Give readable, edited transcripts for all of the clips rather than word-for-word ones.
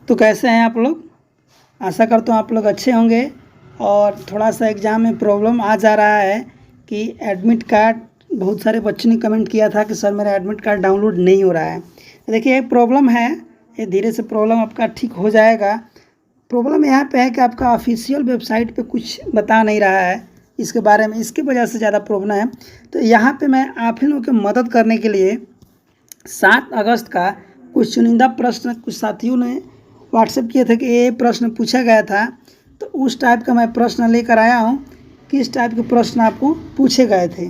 तो कैसे हैं आप लोग? आशा करता हूँ आप लोग अच्छे होंगे। और थोड़ा सा एग्ज़ाम में प्रॉब्लम आ जा रहा है कि एडमिट कार्ड, बहुत सारे बच्चों ने कमेंट किया था कि सर मेरा एडमिट कार्ड डाउनलोड नहीं हो रहा है। देखिए ये प्रॉब्लम है, ये धीरे से प्रॉब्लम आपका ठीक हो जाएगा। प्रॉब्लम यहाँ पे है कि आपका ऑफिशियल वेबसाइट पे कुछ बता नहीं रहा है इसके बारे में, इसकी वजह से ज़्यादा प्रॉब्लम है। तो यहाँ पे मैं आप ही लोगों की मदद करने के लिए 7 अगस्त का कुछ चुनिंदा प्रश्न कुछ साथियों ने व्हाट्सएप किए थे कि ये प्रश्न पूछा गया था, तो उस टाइप का मैं प्रश्न लेकर आया हूँ। किस टाइप के प्रश्न आपको पूछे गए थे?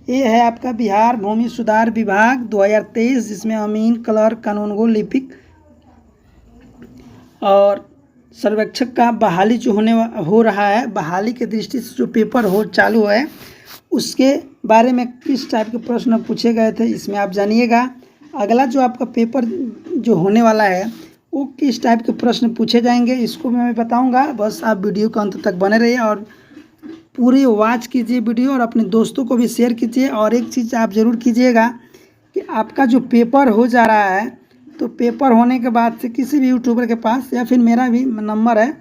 ये है आपका बिहार भूमि सुधार विभाग 2023, जिसमें अमीन, क्लर्क, कानूनगो, लिपिक और सर्वेक्षक का बहाली जो हो रहा है, बहाली के दृष्टि से जो पेपर चालू है, उसके बारे में किस टाइप के प्रश्न पूछे गए थे इसमें आप जानिएगा। अगला जो आपका पेपर जो होने वाला है वो किस टाइप के प्रश्न पूछे जाएंगे इसको मैं बताऊंगा। बस आप वीडियो को अंत तक बने रहिए और पूरी वॉच कीजिए वीडियो, और अपने दोस्तों को भी शेयर कीजिए। और एक चीज़ आप ज़रूर कीजिएगा कि आपका जो पेपर हो जा रहा है, तो पेपर होने के बाद से किसी भी यूट्यूबर के पास या फिर मेरा भी नंबर है,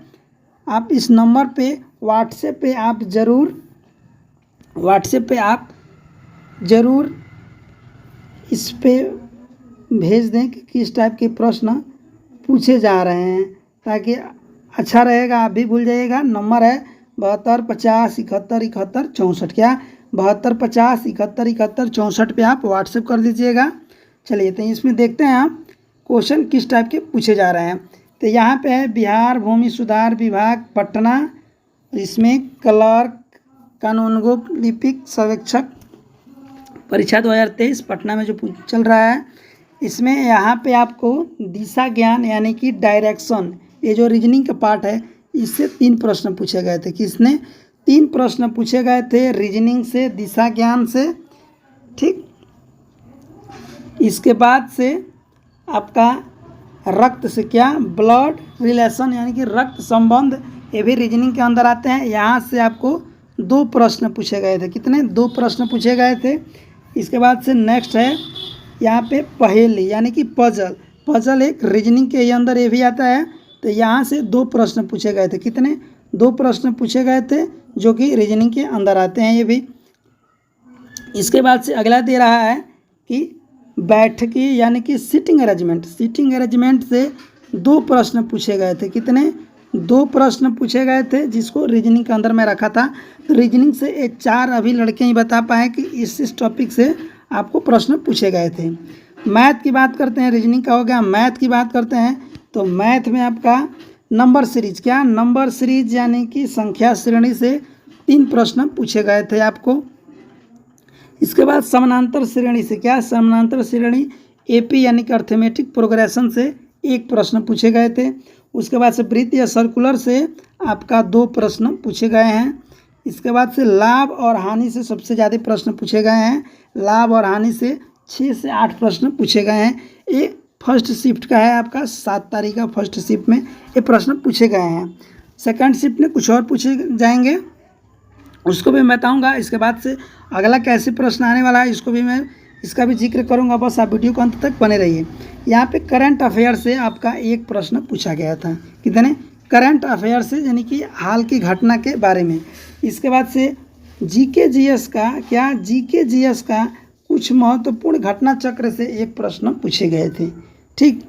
आप इस नंबर पे व्हाट्सएप पे आप ज़रूर इस पे भेज दें कि किस टाइप के प्रश्न पूछे जा रहे हैं, ताकि अच्छा रहेगा। आप भी भूल जाइएगा। नंबर है 72 50 71 71 64, क्या 72 50 71 71 64 पे आप व्हाट्सएप कर दीजिएगा। चलिए तो इसमें देखते हैं आप क्वेश्चन किस टाइप के पूछे जा रहे हैं। तो यहाँ पे है बिहार भूमि सुधार विभाग पटना, इसमें क्लर्क, कानूनगो, लिपिक, सर्वेक्षक परीक्षा 2023 पटना में जो चल रहा है, इसमें यहाँ पे आपको दिशा ज्ञान यानी कि डायरेक्शन, ये जो रीजनिंग का पार्ट है, इससे 3 प्रश्न पूछे गए थे। किसने 3 प्रश्न पूछे गए थे? रीजनिंग से, दिशा ज्ञान से, ठीक। इसके बाद से आपका रक्त से, क्या ब्लड रिलेशन यानी कि रक्त संबंध, ये भी रीजनिंग के अंदर आते हैं। यहाँ से आपको 2 प्रश्न पूछे गए थे। कितने? 2 प्रश्न पूछे गए थे। इसके बाद से नेक्स्ट है यहाँ पे पहेली यानी कि पजल एक रीजनिंग के अंदर ये भी आता है। तो यहाँ से 2 प्रश्न पूछे गए थे। कितने? 2 प्रश्न पूछे गए थे जो कि रीजनिंग के अंदर आते हैं ये भी। इसके बाद से अगला दे रहा है कि बैठकी यानी कि सिटिंग अरेंजमेंट से 2 प्रश्न पूछे गए थे। कितने? 2 प्रश्न पूछे गए थे, जिसको रीजनिंग के अंदर में रखा था। तो रीजनिंग से ये 4 अभी लड़के ही बता पाए कि इस टॉपिक से आपको प्रश्न पूछे गए थे। मैथ की बात करते हैं, रीजनिंग का हो गया। मैथ की बात करते हैं तो मैथ में आपका नंबर सीरीज, क्या नंबर सीरीज यानी कि संख्या श्रेणी से 3 प्रश्न पूछे गए थे आपको। इसके बाद समानांतर श्रेणी से, क्या समानांतर श्रेणी एपी यानी कि अर्थमेटिक प्रोग्रेशन से 1 प्रश्न पूछे गए थे। उसके बाद से वृत्त या सर्कुलर से आपका 2 प्रश्न पूछे गए हैं। इसके बाद से लाभ और हानि से सबसे ज़्यादा प्रश्न पूछे गए हैं। लाभ और हानि से 6 से 8 प्रश्न पूछे गए हैं। ये फर्स्ट शिफ्ट का है आपका, 7 तारीख का फर्स्ट शिफ्ट में ये प्रश्न पूछे गए हैं। सेकंड शिफ्ट में कुछ और पूछे जाएंगे, उसको भी मैं बताऊंगा। इसके बाद से अगला कैसे प्रश्न आने वाला है इसका भी जिक्र करूंगा। बस आप वीडियो को अंत तक बने रहिए। यहाँ पे करंट अफेयर से आपका 1 प्रश्न पूछा गया था। कितने? करंट अफेयर से यानी कि हाल की घटना के बारे में। इसके बाद से जीके जीएस का, क्या जीके जीएस का कुछ महत्वपूर्ण घटना चक्र से 1 प्रश्न पूछे गए थे, ठीक,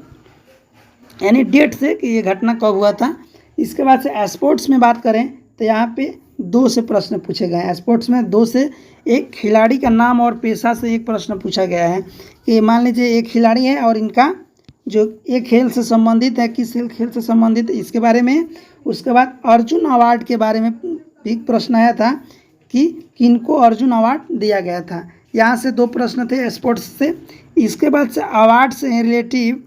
यानी डेट से कि ये घटना कब हुआ था। इसके बाद से स्पोर्ट्स में बात करें तो यहाँ पे 2 से प्रश्न पूछे गए हैं। स्पोर्ट्स में 2 से, एक खिलाड़ी का नाम और पेशा से 1 प्रश्न पूछा गया है कि मान लीजिए एक खिलाड़ी है और इनका जो एक खेल से संबंधित है, किस खेल से संबंधित, इसके बारे में। उसके बाद अर्जुन अवार्ड के बारे में भी प्रश्न आया था कि किनको अर्जुन अवार्ड दिया गया था। यहाँ से 2 प्रश्न थे स्पोर्ट्स से। इसके बाद से अवार्ड से रिलेटिव,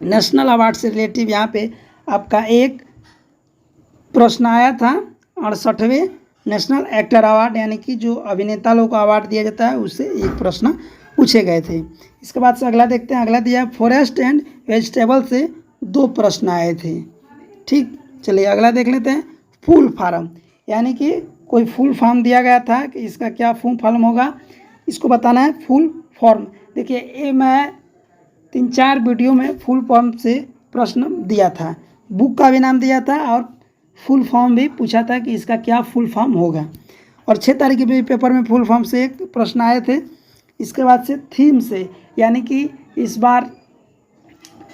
नेशनल अवार्ड से रिलेटिव यहाँ पे आपका 1 प्रश्न आया था। 68वें नेशनल एक्टर अवार्ड यानी कि जो अभिनेता लोग को अवार्ड दिया जाता है, उससे 1 प्रश्न पूछे गए थे। इसके बाद से अगला देखते हैं। अगला दिया फॉरेस्ट एंड वेजिटेबल से 2 प्रश्न आए थे, ठीक। चलिए अगला देख लेते हैं। फूल फार्म यानी कि कोई फुल फॉर्म दिया गया था कि इसका क्या फुल फॉर्म होगा, इसको बताना है। फुल फॉर्म देखिए, ये मैं 3-4 वीडियो में फुल फॉर्म से प्रश्न दिया था, बुक का भी नाम दिया था और फुल फॉर्म भी पूछा था कि इसका क्या फुल फॉर्म होगा। और 6 तारीख के पेपर में फुल फॉर्म से एक प्रश्न आए थे। इसके बाद से थीम से, यानी कि इस बार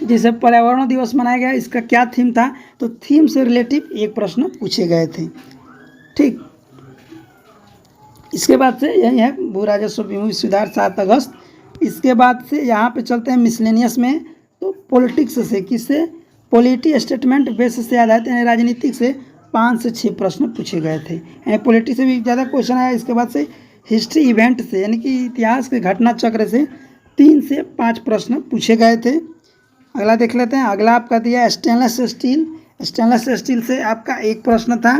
जैसे पर्यावरण दिवस मनाया गया, इसका क्या थीम था, तो थीम से रिलेटिव एक प्रश्न पूछे गए थे। ठीक, इसके बाद से यही है भू राजस्व विमुक्त सुधार 7 अगस्त। इसके बाद से यहाँ पे चलते हैं मिसलेनियस में। तो पॉलिटिक्स से, किससे, पॉलिटी स्टेटमेंट बेस से आधारित यानी राजनीतिक से 5 से 6 प्रश्न पूछे गए थे, यानी पॉलिटी से भी ज़्यादा क्वेश्चन आया। इसके बाद से हिस्ट्री इवेंट से, यानी कि इतिहास के घटना चक्र से 3 से 5 प्रश्न पूछे गए थे। अगला देख लेते हैं। अगला आपका दिया स्टेनलेस स्टील। स्टेनलेस स्टील से आपका एक प्रश्न था।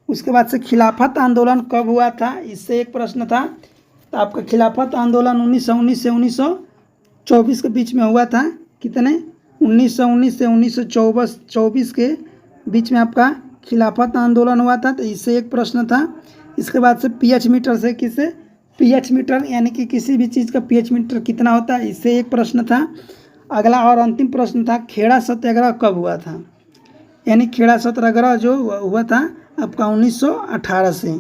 उसके बाद से खिलाफत आंदोलन कब हुआ था, इससे एक प्रश्न था। तो आपका खिलाफत आंदोलन 1919 से 1924 के बीच में हुआ था। कितने, 1919 से 1924 के बीच में आपका खिलाफत आंदोलन हुआ था, तो इससे एक प्रश्न था। इसके बाद से पीएच मीटर से, किससे, पीएच मीटर यानी कि किसी भी चीज़ का पीएच मीटर कितना होता है, इससे एक प्रश्न था। अगला और अंतिम प्रश्न था खेड़ा सत्याग्रह कब हुआ था, यानी खेड़ा सत्याग्रह जो हुआ था आपका 1918 से।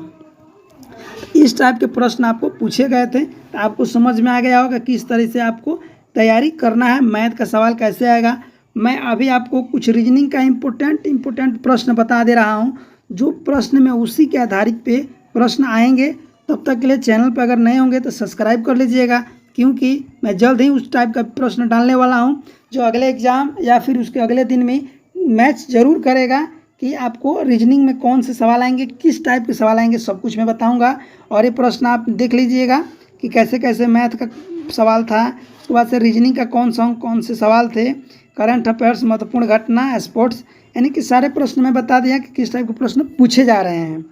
इस टाइप के प्रश्न आपको पूछे गए थे। तो आपको समझ में आ गया होगा किस तरह से आपको तैयारी करना है, मैथ का सवाल कैसे आएगा। मैं अभी आपको कुछ रीजनिंग का इम्पोर्टेंट प्रश्न बता दे रहा हूँ, जो प्रश्न में उसी के आधारित पे प्रश्न आएंगे। तब तक के लिए चैनल पर अगर नए होंगे तो सब्सक्राइब कर लीजिएगा, क्योंकि मैं जल्द ही उस टाइप का प्रश्न डालने वाला हूँ जो अगले एग्ज़ाम या फिर उसके अगले दिन में मैच ज़रूर करेगा कि आपको रीजनिंग में कौन से सवाल आएंगे, किस टाइप के सवाल आएंगे, सब कुछ मैं बताऊंगा। और ये प्रश्न आप देख लीजिएगा कि कैसे कैसे मैथ का सवाल था। उसके बाद से रीजनिंग का कौन से सवाल थे, करंट अफेयर्स, महत्वपूर्ण घटना, स्पोर्ट्स, यानी कि सारे प्रश्न मैं बता दिया कि किस टाइप के प्रश्न पूछे जा रहे हैं।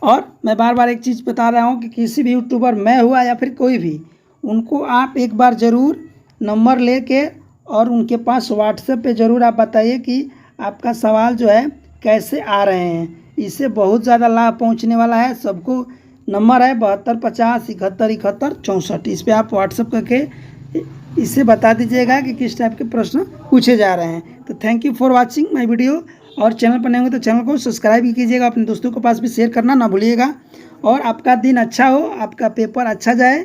और मैं बार बार एक चीज़ बता रहा हूँ कि किसी भी यूट्यूबर, मैं हुआ या फिर कोई भी, उनको आप एक बार ज़रूर नंबर लेके और उनके पास व्हाट्सएप पे ज़रूर आप बताइए कि आपका सवाल जो है कैसे आ रहे हैं। इससे बहुत ज़्यादा लाभ पहुंचने वाला है। सबको नंबर है 72 50 71 71 64। इस पर आप व्हाट्सएप करके इससे बता दीजिएगा कि किस टाइप के प्रश्न पूछे जा रहे हैं। तो thank you for watching my video. और चैनल पर नए होंगे तो चैनल को सब्सक्राइब भी कीजिएगा, अपने दोस्तों के पास भी शेयर करना ना भूलिएगा। और आपका दिन अच्छा हो, आपका पेपर अच्छा जाए।